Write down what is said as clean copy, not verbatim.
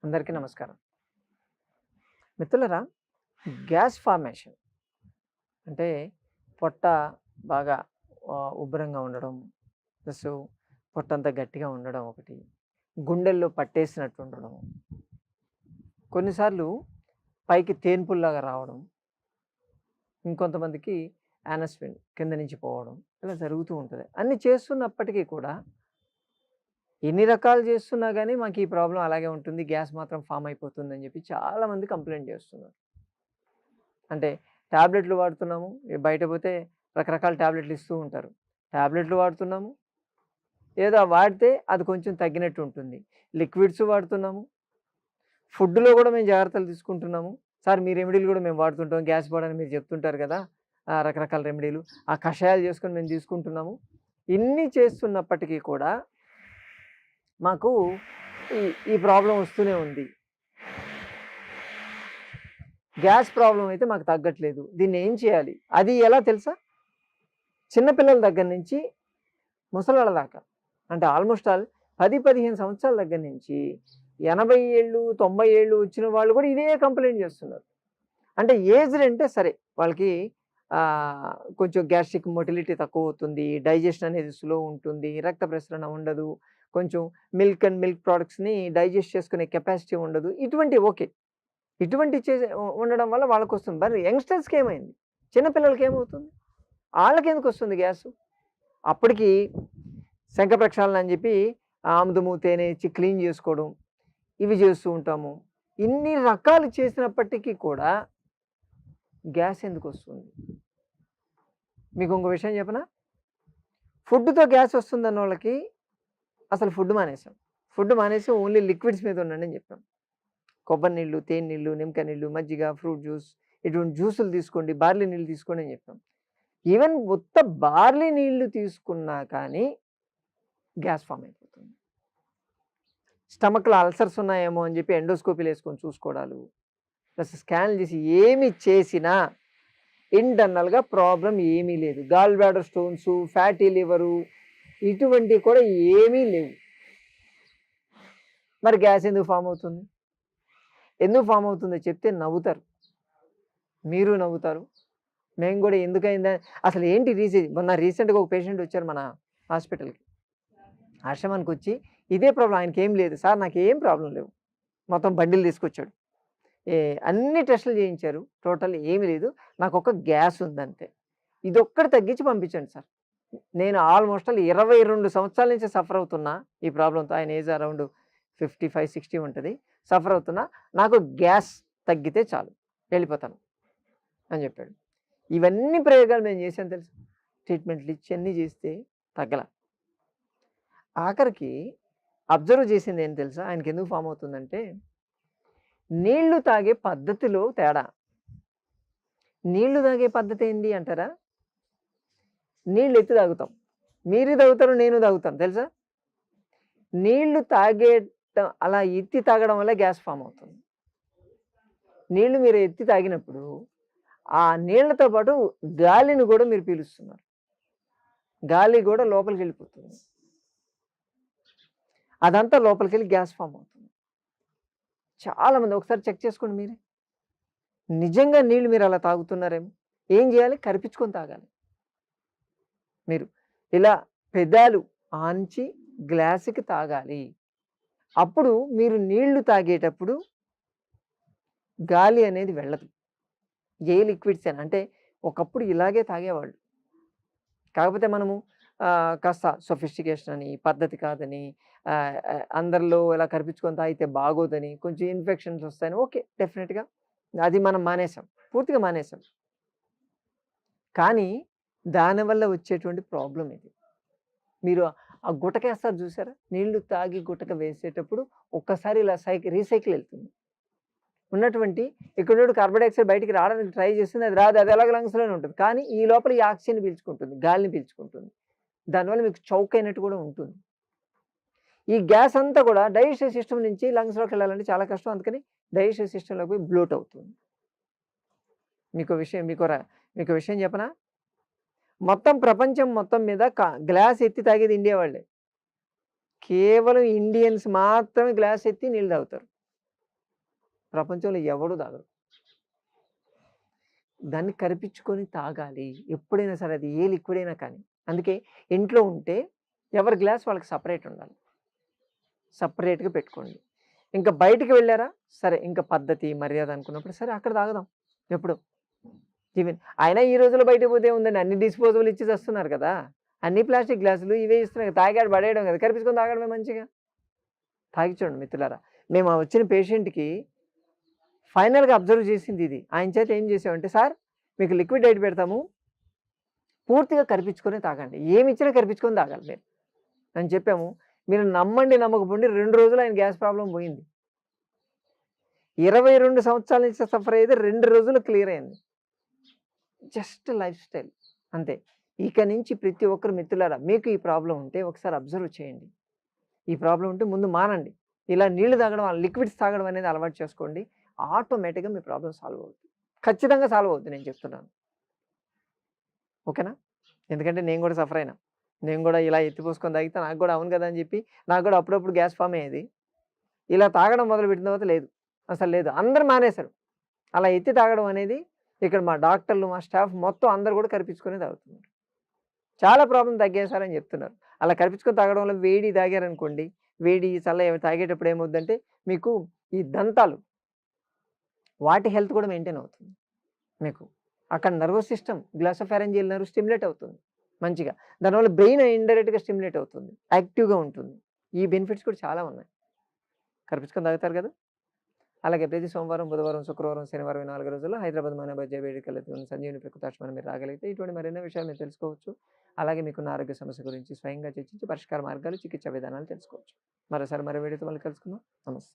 అందరికీ నమస్కారం. మిత్రులారా, గ్యాస్ ఫార్మేషన్ అంటే పొట్ట బాగా ఉబ్బరంగా ఉండడం, ప్లస్ పొట్టంతా గట్టిగా ఉండడం ఒకటి, గుండెల్లో పట్టేసినట్టు ఉండడం, కొన్నిసార్లు పైకి తేన్పుల్లాగా రావడం, ఇంకొంతమందికి యానస్మిన్ కింద నుంచి పోవడం ఇలా జరుగుతూ ఉంటుంది. అన్ని చేస్తున్నప్పటికీ కూడా ఎన్ని రకాలు చేస్తున్నా గానీ మాకు ఈ ప్రాబ్లమ్ అలాగే ఉంటుంది. గ్యాస్ మాత్రం ఫార్మ్ అయిపోతుందని చెప్పి చాలామంది కంప్లెయింట్ చేస్తున్నారు. అంటే టాబ్లెట్లు వాడుతున్నాము. బయట పోతే రకరకాల టాబ్లెట్లు ఇస్తూ ఉంటారు. టాబ్లెట్లు వాడుతున్నాము. ఏదో వాడితే అది కొంచెం తగ్గినట్టు ఉంటుంది. లిక్విడ్స్ వాడుతున్నాము. ఫుడ్‌లో కూడా మేము జాగ్రత్తలు తీసుకుంటున్నాము. సార్ మీ రెమెడీలు కూడా మేము వాడుతుంటాం. గ్యాస్ పోవడానికి మీరు చెప్తుంటారు కదా! రకరకాల రెమెడీలు. ఆ కషాయాలు చేసుకొని మేము తీసుకుంటున్నాము. ఇన్ని చేస్తున్నప్పటికీ కూడా మాకు ఈ ఈ ప్రాబ్లమ్ వస్తూనే ఉంది. గ్యాస్ ప్రాబ్లమ్ అయితే మాకు తగ్గట్లేదు. దీన్ని ఏం చేయాలి? అది ఎలా తెలుసా? చిన్న పిల్లల దగ్గర నుంచి ముసలోళ్ళ దాకా. అంటే ఆల్‌మోస్ట్ ఆల్ 10, 15 సంవత్సరాల దగ్గర నుంచి 80 ఏళ్ళు, 90 ఏళ్ళు వచ్చిన వాళ్ళు కూడా ఇదే కంప్లెయింట్ చేస్తున్నారు. అంటే ఏజ్డ్ అంటే సరే వాళ్ళకి కొంచెం గ్యాస్ట్రిక్ మొటిలిటీ తక్కువవుతుంది. డైజెషన్ అనేది స్లో ఉంటుంది. రక్త ప్రసరణ ఉండదు. కొంచెం మిల్క్ అండ్ మిల్క్ ప్రొడక్ట్స్‌ని డైజెస్ట్ చేసుకునే కెపాసిటీ ఉండదు. ఇటువంటివి ఓకే. ఇటువంటి ఉండడం వల్ల వాళ్ళకొస్తుంది. మరి యంగ్‌స్టర్స్‌కి ఏమైంది? చిన్న పిల్లలకి ఏమవుతుంది? ఆళ్ళకెందుకొస్తుంది గ్యాసు? అప్పటికి శంఖ ప్రక్షాళన అని చెప్పి ఆముదము, తేనె ఇచ్చి క్లీన్ చేసుకోవడం, ఇవి చేస్తూ ఉంటాము. ఇన్ని రకాలు చేసినప్పటికీ కూడా గ్యాస్ ఎందుకొస్తుంది? మీకు ఇంకో విషయం చెప్పనా? ఫుడ్‌తో గ్యాస్ వస్తుందన్నోళ్ళకి అసలు ఫుడ్ మానేసాం. ఫుడ్ మానేసి ఓన్లీ లిక్విడ్స్ మీద ఉండండి అని చెప్పాం. కొబ్బరి నీళ్ళు, తేనె నీళ్ళు, నిమ్మకాయ నీళ్ళు, మజ్జిగ, ఫ్రూట్ జ్యూస్ ఇటువంటి జ్యూసులు తీసుకోండి, బార్లీ నీళ్ళు తీసుకోండి అని చెప్పాం. ఈవెన్ ఉత్త బార్లీ నీళ్ళు తీసుకున్నా కానీ గ్యాస్ ఫార్మ్ అయిపోతుంది. స్టమక్‌లో అల్సర్స్ ఉన్నాయేమో అని చెప్పి ఎండోస్కోపీలు వేసుకొని చూసుకోవడాలు, ప్లస్ స్కాన్‌లు చేసి ఏమి చేసినా ఇంటర్నల్‌గా ప్రాబ్లమ్ ఏమీ లేదు. Gall bladder stones, fatty liver ఇటువంటివి కూడా ఏమీ లేవు. మరి గ్యాస్ ఎందుకు ఫార్మ్ అవుతుంది? ఎందుకు ఫార్మ్ అవుతుందో చెప్తే నవ్వుతారు. మీరు నవ్వుతారు. మేము కూడా ఎందుకయిందా అసలు ఏంటి మొన్న రీసెంట్‌గా ఒక పేషెంట్ వచ్చారు మన హాస్పిటల్‌కి. ఆశ్రమానికొచ్చి ఇదే ప్రాబ్లమ్ ఆయనకేం లేదు. సార్ నాకేం ప్రాబ్లమ్ లేవు. మొత్తం బండిలు తీసుకొచ్చాడు. అన్ని టెస్టులు చేయించారు. టోటల్ ఏమీ లేదు. నాకొక గ్యాస్ ఉందంతే. ఇదొక్కటి తగ్గించి పంపించండి సార్. నేను ఆల్‌మోస్ట్ ఆల్ 22 సంవత్సరాల నుంచి సఫర్ అవుతున్నా ఈ ప్రాబ్లమ్‌తో. ఆయన ఏజ్ అరౌండ్ 55, 60 ఉంటది. సఫర్ అవుతున్నా. నాకు గ్యాస్ తగ్గితే చాలు. వెళ్ళిపోతాను అని చెప్పాడు. ఇవన్నీ ప్రయోగాలు మేము చేసాం తెలుసా? ట్రీట్మెంట్లు ఇచ్చి అన్నీ చేస్తే తగ్గల. ఆఖరికి అబ్జర్వ్ చేసింది ఏంటి తెలుసా? ఆయనకెందుకు ఫార్మ్ అవుతుందంటే, నీళ్లు తాగే పద్ధతిలో తేడా. నీళ్లు తాగే పద్ధతి ఏంటి అంటారా? నీళ్ళు ఎత్తి తాగుతాం. మీరు తాగుతారు, నేను తాగుతాను తెలుసా? నీళ్లు అలా ఎత్తి తాగడం వల్ల గ్యాస్ ఫార్మ్ అవుతుంది. నీళ్లు మీరు ఎత్తి తాగినప్పుడు ఆ నీళ్లతో పాటు గాలిని కూడా మీరు పీలుస్తున్నారు. గాలి కూడా లోపలికెళ్ళిపోతుంది. అదంతా లోపలికెళ్ళి గ్యాస్ ఫార్మ్ అవుతుంది. చాలామంది ఒకసారి చెక్ చేసుకోండి మీరే. నిజంగా నీళ్ళు మీరు అలా తాగుతున్నారేమో. ఏం చేయాలి? కరిపించుకొని తాగాలి. మీరు ఇలా పెదాలు ఆంచి గ్లాసుకి తాగాలి. అప్పుడు మీరు నీళ్లు తాగేటప్పుడు గాలి అనేది వెళ్ళదు. ఏ లిక్విడ్స్ అయినా అంటే ఒకప్పుడు ఇలాగే తాగేవాళ్ళు. కాకపోతే మనము కాస్త సొఫిస్టికేషన్ అని, పద్ధతి కాదని, అందరిలో ఇలా కరిపించుకొని తాగితే బాగోదని, కొంచెం ఇన్ఫెక్షన్స్ వస్తాయని ఓకే. డెఫినిట్‌గా అది మనం మానేసాం. పూర్తిగా మానేసాం. కానీ దానివల్ల వచ్చేటువంటి ప్రాబ్లమ్ ఇది. మీరు ఆ గుటకేస్తారు చూసారా? నీళ్లు తాగి గుటక వేసేటప్పుడు ఒక్కసారి ఇలా రీసైకిల్ వెళ్తుంది. ఉన్నటువంటి ఇక్కడ కార్బన్ డయాక్సైడ్ బయటికి రావడానికి ట్రై చేస్తుంది. అది రాదు. అది ఎలాగో లంగ్స్‌లోనే ఉంటుంది. కానీ ఈ లోపల ఈ ఆక్సిజన్ పీల్చుకుంటుంది. గాలిని పీల్చుకుంటుంది. దానివల్ల మీకు చౌక్ అయినట్టు కూడా ఉంటుంది. ఈ గ్యాస్ అంతా కూడా డైజెస్టివ్ సిస్టమ్ నుంచి లంగ్స్‌లోకి వెళ్ళాలంటే చాలా కష్టం. అందుకని డైజెస్టివ్ సిస్టమ్‌లోకి పోయి బ్లోట్ అవుతుంది. మీకు విషయం చెప్పనా? మొత్తం ప్రపంచం మొత్తం మీద గ్లాస్ ఎత్తి తాగేది ఇండియా వాళ్ళే. కేవలం ఇండియన్స్ మాత్రమే గ్లాస్ ఎత్తి నీళ్ళు తాగుతారు. ప్రపంచంలో ఎవడు తాగడు. దాన్ని కరిపించుకొని తాగాలి. ఎప్పుడైనా సరే అది ఏ లిక్విడ్ అయినా కానీ. అందుకే ఇంట్లో ఉంటే ఎవరి గ్లాస్ వాళ్ళకి సెపరేట్ ఉండాలి. సెపరేట్‌గా పెట్టుకోండి. ఇంకా బయటికి వెళ్లారా? సరే ఇంక పద్ధతి, మర్యాద అనుకున్నప్పుడు సరే అక్కడ తాగుదాం. ఎప్పుడు? ఈవెన్ అయినా ఈ రోజుల్లో బయటకి పోతే ఏముందండి అన్ని డిస్పోజబుల్ ఇచ్చి చస్తున్నారు కదా! అన్ని ప్లాస్టిక్ గ్లాసులు ఇవే ఇస్తున్నారు. తాగాడు పడేయడం కదా! కరిపించుకొని తాగడమే మంచిగా. తాగి చూడండి మిత్రులారా. మేము ఆ వచ్చిన పేషెంట్‌కి ఫైనల్‌గా అబ్జర్వ్ చేసింది ఇది. ఆయన చేత ఏం చేసామంటే, "సార్ మీకు లిక్విడ్ డైట్ పెడతాము. పూర్తిగా కరిపించుకొనే తాగండి. ఏమిచ్చినా కరిపించుకొని తాగాలి మీరు" అని చెప్పాము. మీరు నమ్మండి నమ్మకపోండి 2 రోజులు ఆయన గ్యాస్ ప్రాబ్లమ్ పోయింది. 22 సంవత్సరాల నుంచి సఫర్ అయ్యేది 2 రోజుల్లో క్లియర్ అయింది. జస్ట్ లైఫ్ స్టైల్ అంతే. ఇక నుంచి ప్రతి ఒక్కరు మిత్రులారా మీకు ఈ ప్రాబ్లమ్ ఉంటే ఒకసారి అబ్జర్వ్ చేయండి. ఈ ప్రాబ్లమ్ ఉంటే ముందు మానండి. ఇలా నీళ్లు తాగడం, లిక్విడ్స్ తాగడం అనేది అలవాటు చేసుకోండి. ఆటోమేటిక్‌గా మీ ప్రాబ్లమ్ సాల్వ్ అవుతుంది. ఖచ్చితంగా సాల్వ్ అవుద్ది నేను చెప్తున్నాను. ఓకేనా? ఎందుకంటే నేను కూడా సఫర్ అయినా. నేను కూడా ఇలా ఎత్తిపోసుకొని తాగితే నాకు కూడా అవును కదా అని చెప్పి నాకు కూడా అప్పుడప్పుడు గ్యాస్ ఫార్మ్ అయ్యేది. ఇలా తాగడం మొదలుపెట్టిన తర్వాత లేదు. అసలు లేదు. అందరూ మానేశారు. అలా ఎత్తి తాగడం అనేది ఇక్కడ మా డాక్టర్లు, మా స్టాఫ్ మొత్తం అందరూ కూడా కరిపించుకొనే తాగుతున్నారు. చాలా ప్రాబ్లమ్ తగ్గాయి సార్ అని చెప్తున్నారు. అలా కరిపించుకొని తాగడం వల్ల వేడి తాగారనుకోండి, వేడి, చల్ల తాగేటప్పుడు ఏమవుద్దంటే మీకు ఈ దంతాలు వాటి హెల్త్ కూడా మెయింటైన్ అవుతుంది మీకు. అక్కడ nervous system glossopharyngeal nerve stimulate అవుతుంది మంచిగా. దానివల్ల బ్రెయిన్ ఇండైరెక్ట్‌గా స్టిమ్యులేట్ అవుతుంది. యాక్టివ్‌గా ఉంటుంది. ఈ బెనిఫిట్స్ కూడా చాలా ఉన్నాయి. కరిపించుకొని తాగుతారు కదా! అలాగే ప్రతి సోమవారం, బుధవారం, శుక్రవారం, శనివారం ఈ 4 రోజుల్లో హైదరాబాద్ మానవజయ వేడుకలతో సంజీవని ప్రకృతాశ్రమాన్ని మీరు రాగలిగితే ఇటువంటి మరెన్నో విషయాలు మీరు తెలుసుకోవచ్చు. అలాగే మీకున్న ఆరోగ్య సమస్య గురించి స్వయంగా చర్చించి పరిష్కార మార్గాలు, చికిత్సా విధానాలు తెలుసుకోవచ్చు. మరోసారి మరో వీడియోతో మళ్ళీ కలుసుకుందాం. నమస్తే.